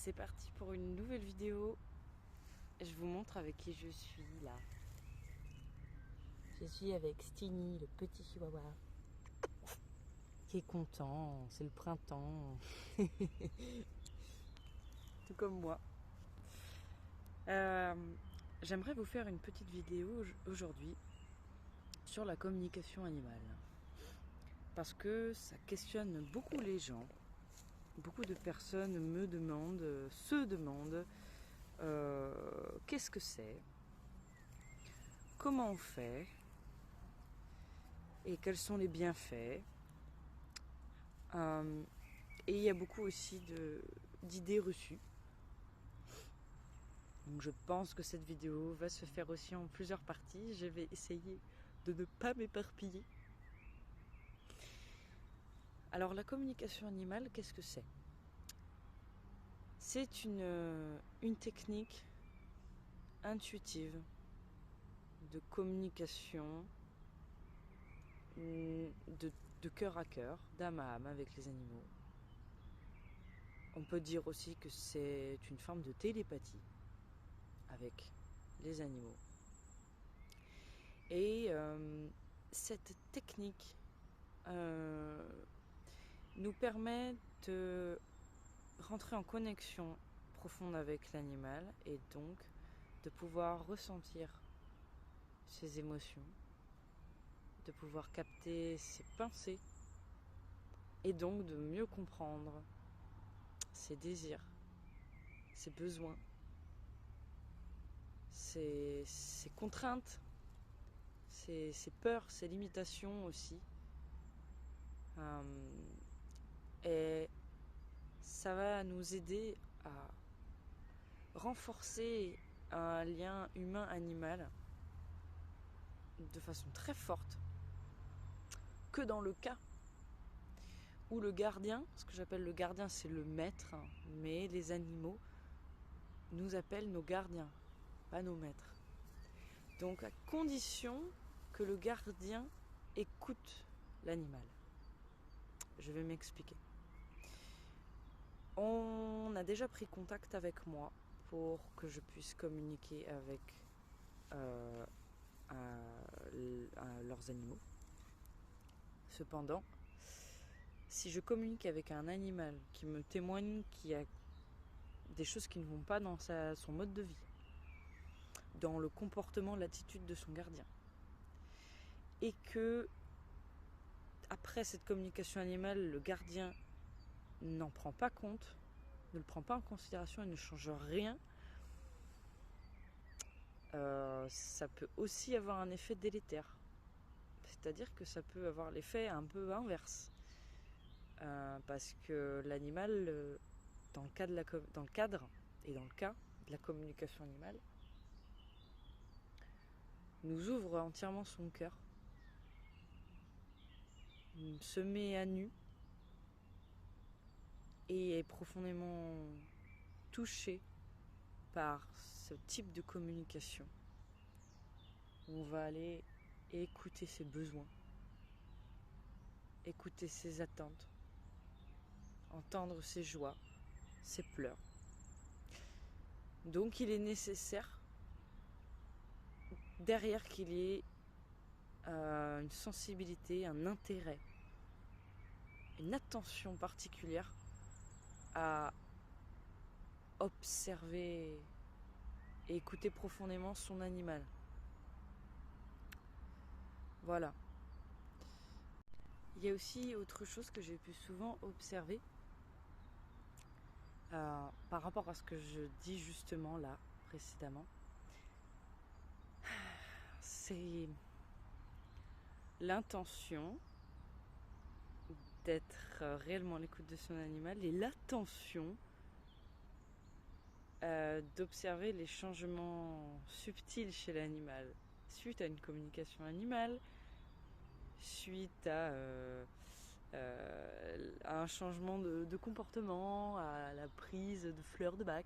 C'est parti pour une nouvelle vidéo. Je vous montre avec qui je suis là. Je suis avec Stinny, le petit chihuahua, qui est content, c'est le printemps. Tout comme moi. J'aimerais vous faire une petite vidéo aujourd'hui sur la communication animale. Parce que ça questionne beaucoup les gens. Beaucoup de personnes se demandent qu'est-ce que c'est, comment on fait et quels sont les bienfaits. Et il y a beaucoup aussi d'idées reçues. Donc je pense que cette vidéo va se faire aussi en plusieurs parties. Je vais essayer de ne pas m'éparpiller. Alors la communication animale, qu'est-ce que c'est ? C'est une technique intuitive de communication de cœur à cœur, d'âme à âme avec les animaux. On peut dire aussi que c'est une forme de télépathie avec les animaux. Et cette technique nous permet de rentrer en connexion profonde avec l'animal et donc de pouvoir ressentir ses émotions, de pouvoir capter ses pensées et donc de mieux comprendre ses désirs, ses besoins, ses contraintes, ses peurs, ses limitations aussi. Et ça va nous aider à renforcer un lien humain-animal de façon très forte que dans le cas où le gardien, ce que j'appelle le gardien c'est le maître, mais les animaux nous appellent nos gardiens, pas nos maîtres. Donc à condition que le gardien écoute l'animal. Je vais m'expliquer. On a déjà pris contact avec moi pour que je puisse communiquer avec leurs animaux. Cependant, si je communique avec un animal qui me témoigne qu'il y a des choses qui ne vont pas dans son mode de vie, dans le comportement, l'attitude de son gardien, et que après cette communication animale, le gardien n'en prend pas compte, ne le prend pas en considération et ne change rien, ça peut aussi avoir un effet délétère. C'est-à-dire que ça peut avoir l'effet un peu inverse. Parce que l'animal, dans le cadre et dans le cas de la communication animale, nous ouvre entièrement son cœur, se met à nu et est profondément touché par ce type de communication. On va aller écouter ses besoins, écouter ses attentes, entendre ses joies, ses pleurs. Donc il est nécessaire derrière qu'il y ait une sensibilité, un intérêt, une attention particulière à observer et écouter profondément son animal. Voilà. Il y a aussi autre chose que j'ai pu souvent observer par rapport à ce que je dis justement là, précédemment. C'est l'intention d'être réellement à l'écoute de son animal et l'attention d'observer les changements subtils chez l'animal suite à une communication animale, suite à un changement de comportement, à la prise de fleurs de bac.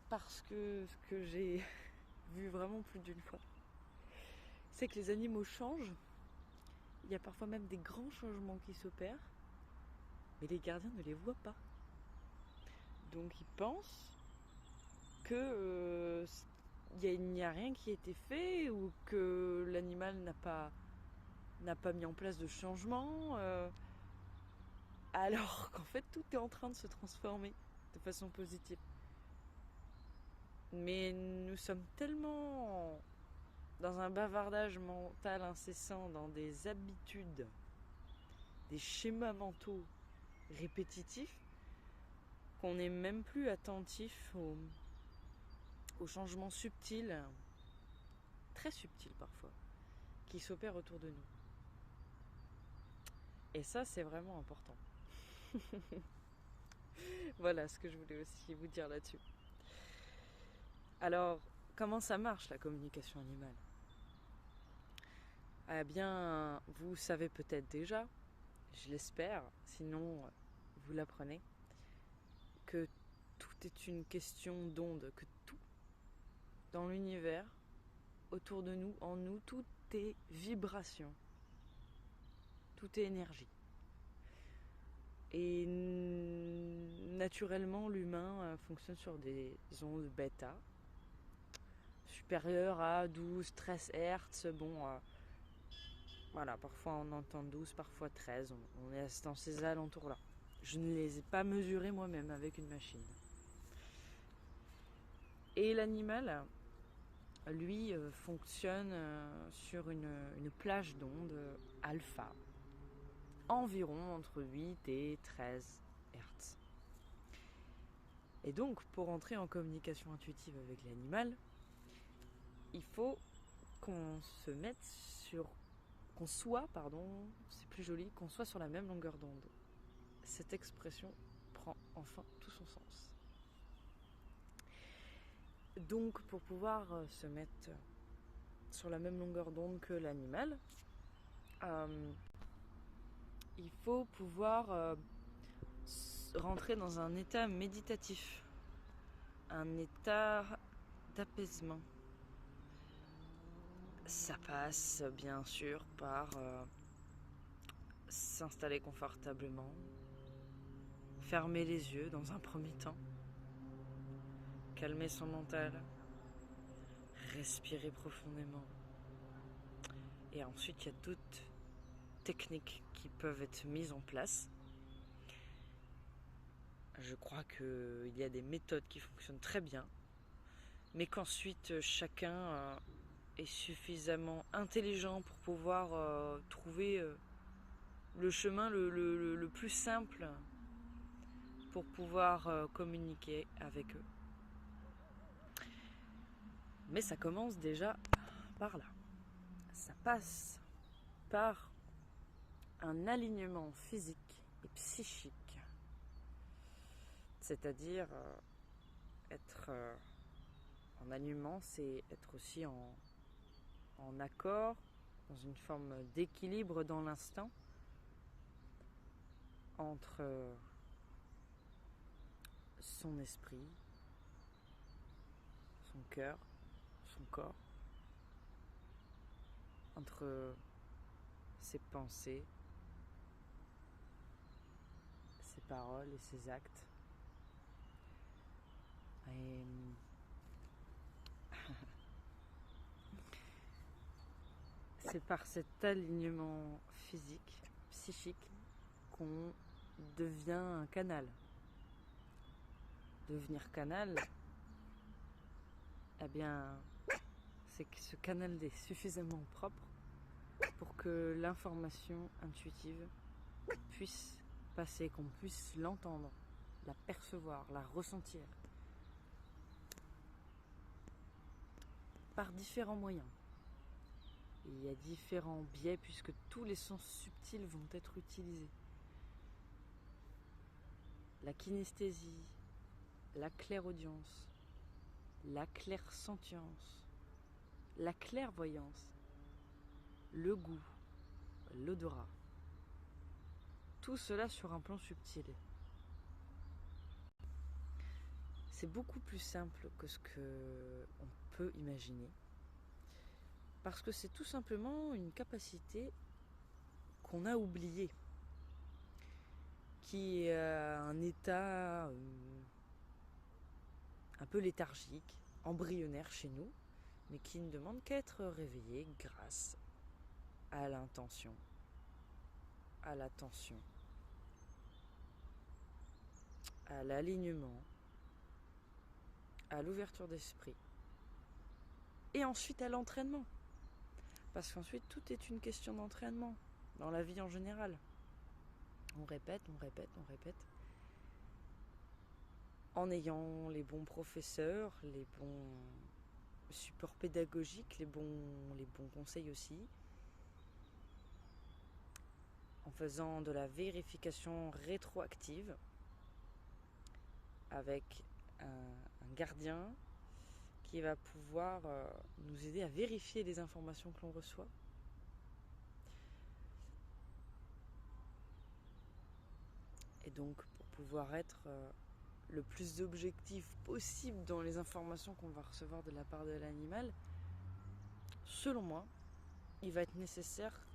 Parce que ce que j'ai vu vraiment plus d'une fois, c'est que les animaux changent. Il y a parfois même des grands changements qui s'opèrent, mais les gardiens ne les voient pas. donc ils pensent que il n'y a rien qui a été fait ou que l'animal n'a pas mis en place de changement, alors qu'en fait tout est en train de se transformer de façon positive. Mais nous sommes tellement dans un bavardage mental incessant, dans des habitudes, des schémas mentaux répétitifs, qu'on n'est même plus attentif aux changements subtils, très subtils parfois, qui s'opèrent autour de nous. Et ça, c'est vraiment important. Voilà ce que je voulais aussi vous dire là-dessus. Alors, comment ça marche la communication animale ? Eh bien, vous savez peut-être déjà, je l'espère, sinon vous l'apprenez, que tout est une question d'onde, que tout dans l'univers, autour de nous, en nous, tout est vibration, tout est énergie. Et naturellement, l'humain fonctionne sur des ondes bêta, supérieures à 12-13 Hz. Bon, voilà, parfois on entend 12, parfois 13, on est dans ces alentours-là. Je ne les ai pas mesurés moi-même avec une machine. Et l'animal, lui, fonctionne sur une plage d'ondes alpha, environ entre 8 et 13 Hz. Et donc, pour entrer en communication intuitive avec l'animal, il faut qu'on soit, c'est plus joli, qu'on soit sur la même longueur d'onde. Cette expression prend enfin tout son sens. Donc, pour pouvoir se mettre sur la même longueur d'onde que l'animal, il faut pouvoir rentrer dans un état méditatif, un état d'apaisement. Ça passe bien sûr par s'installer confortablement, fermer les yeux dans un premier temps, calmer son mental, respirer profondément. Et ensuite, il y a d'autres techniques qui peuvent être mises en place. Je crois qu'il y a des méthodes qui fonctionnent très bien, mais qu'ensuite chacun est suffisamment intelligent pour pouvoir trouver le chemin le plus simple pour pouvoir communiquer avec eux. Mais ça commence déjà par là. Ça passe par un alignement physique et psychique. C'est-à-dire être en alignement, c'est être aussi en accord, dans une forme d'équilibre dans l'instant entre son esprit, son cœur, son corps, entre ses pensées, ses paroles et ses actes. Et c'est par cet alignement physique, psychique, qu'on devient un canal. Devenir canal, eh bien, c'est que ce canal est suffisamment propre pour que l'information intuitive puisse passer, qu'on puisse l'entendre, la percevoir, la ressentir par différents moyens. Il y a différents biais puisque tous les sens subtils vont être utilisés. La kinesthésie, la clairaudience, la clairsentience, la clairvoyance, le goût, l'odorat. Tout cela sur un plan subtil. C'est beaucoup plus simple que ce qu'on peut imaginer. Parce que c'est tout simplement une capacité qu'on a oubliée. Qui est un état un peu léthargiques, embryonnaires chez nous, mais qui ne demandent qu'à être réveillés grâce à l'intention, à l'attention, à l'alignement, à l'ouverture d'esprit, et ensuite à l'entraînement. Parce qu'ensuite, tout est une question d'entraînement, dans la vie en général. On répète, on répète, on répète. En ayant les bons professeurs, les bons supports pédagogiques, les bons conseils aussi. En faisant de la vérification rétroactive avec un gardien qui va pouvoir nous aider à vérifier les informations que l'on reçoit. Et donc pour pouvoir être le plus objectif possible dans les informations qu'on va recevoir de la part de l'animal, selon moi, il va être nécessaire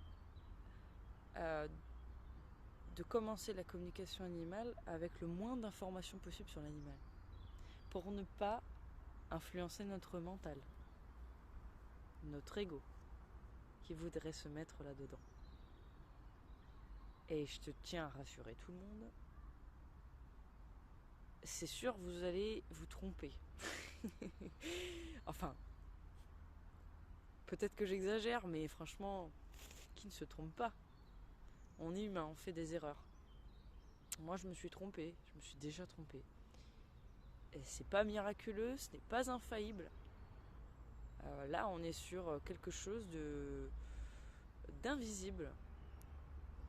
de commencer la communication animale avec le moins d'informations possible sur l'animal, pour ne pas influencer notre mental, notre ego, qui voudrait se mettre là-dedans. Et je te tiens à rassurer tout le monde, c'est sûr, vous allez vous tromper. Enfin, peut-être que j'exagère, mais franchement, qui ne se trompe pas? On est humain, on fait des erreurs. Moi, je me suis trompée, je me suis déjà trompée. Et c'est pas miraculeux, ce n'est pas infaillible. Là, on est sur quelque chose d'invisible,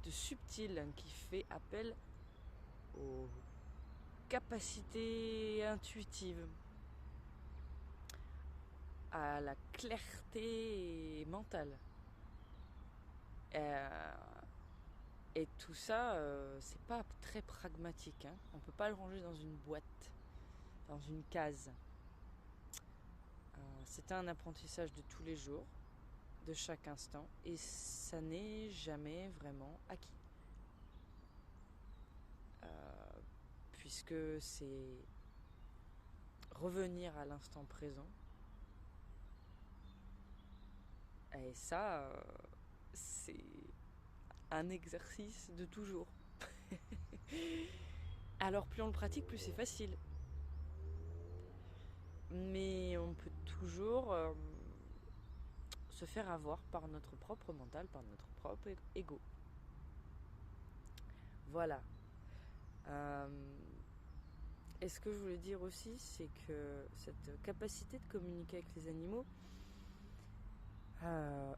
de subtil, qui fait appel aux capacités intuitives, à la clarté mentale. Et tout ça, c'est pas très pragmatique. On peut pas le ranger dans une boîte, dans une case. C'est un apprentissage de tous les jours, de chaque instant, et ça n'est jamais vraiment acquis. Puisque c'est revenir à l'instant présent. Et ça, c'est un exercice de toujours. Alors plus on le pratique, plus c'est facile. Mais on peut toujours se faire avoir par notre propre mental, par notre propre ego. Voilà. Et ce que je voulais dire aussi, c'est que cette capacité de communiquer avec les animaux,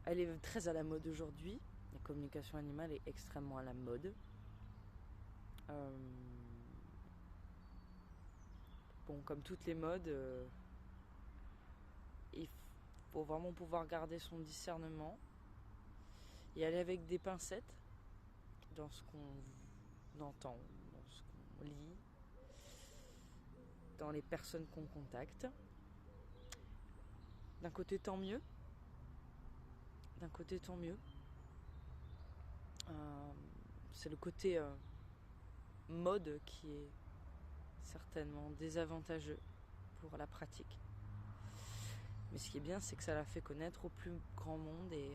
elle est très à la mode aujourd'hui. La communication animale est extrêmement à la mode. Bon, comme toutes les modes, il faut vraiment pouvoir garder son discernement et aller avec des pincettes dans ce qu'on entend, dans ce qu'on lit, dans les personnes qu'on contacte. D'un côté, tant mieux. C'est le côté mode qui est certainement désavantageux pour la pratique. Mais ce qui est bien, c'est que ça la fait connaître au plus grand monde, et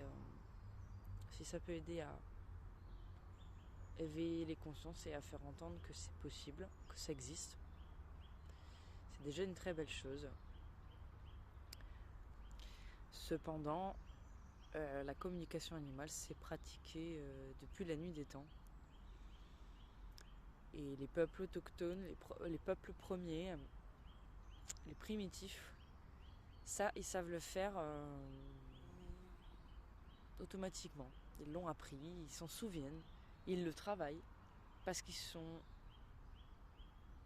si ça peut aider à éveiller les consciences et à faire entendre que c'est possible, que ça existe, c'est déjà une très belle chose. Cependant, la communication animale s'est pratiquée depuis la nuit des temps. Et les peuples autochtones, les peuples premiers, les primitifs, ça, ils savent le faire automatiquement. Ils l'ont appris, ils s'en souviennent, ils le travaillent, parce qu'ils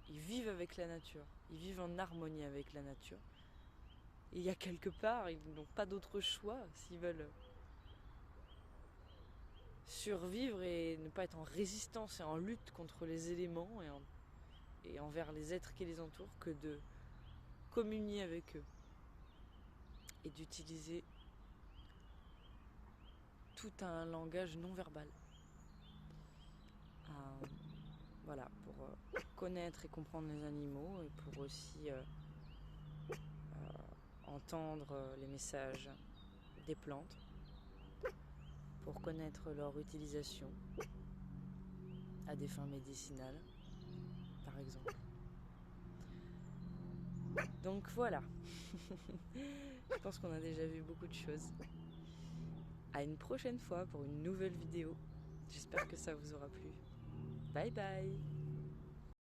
vivent avec la nature, ils vivent en harmonie avec la nature. Et il y a quelque part, ils n'ont pas d'autre choix s'ils veulent survivre et ne pas être en résistance et en lutte contre les éléments et envers les êtres qui les entourent, que de communier avec eux et d'utiliser tout un langage non verbal. Voilà, pour connaître et comprendre les animaux, et pour aussi entendre les messages des plantes, pour connaître leur utilisation à des fins médicinales, par exemple. Donc voilà, je pense qu'on a déjà vu beaucoup de choses. À une prochaine fois pour une nouvelle vidéo. J'espère que ça vous aura plu. Bye bye!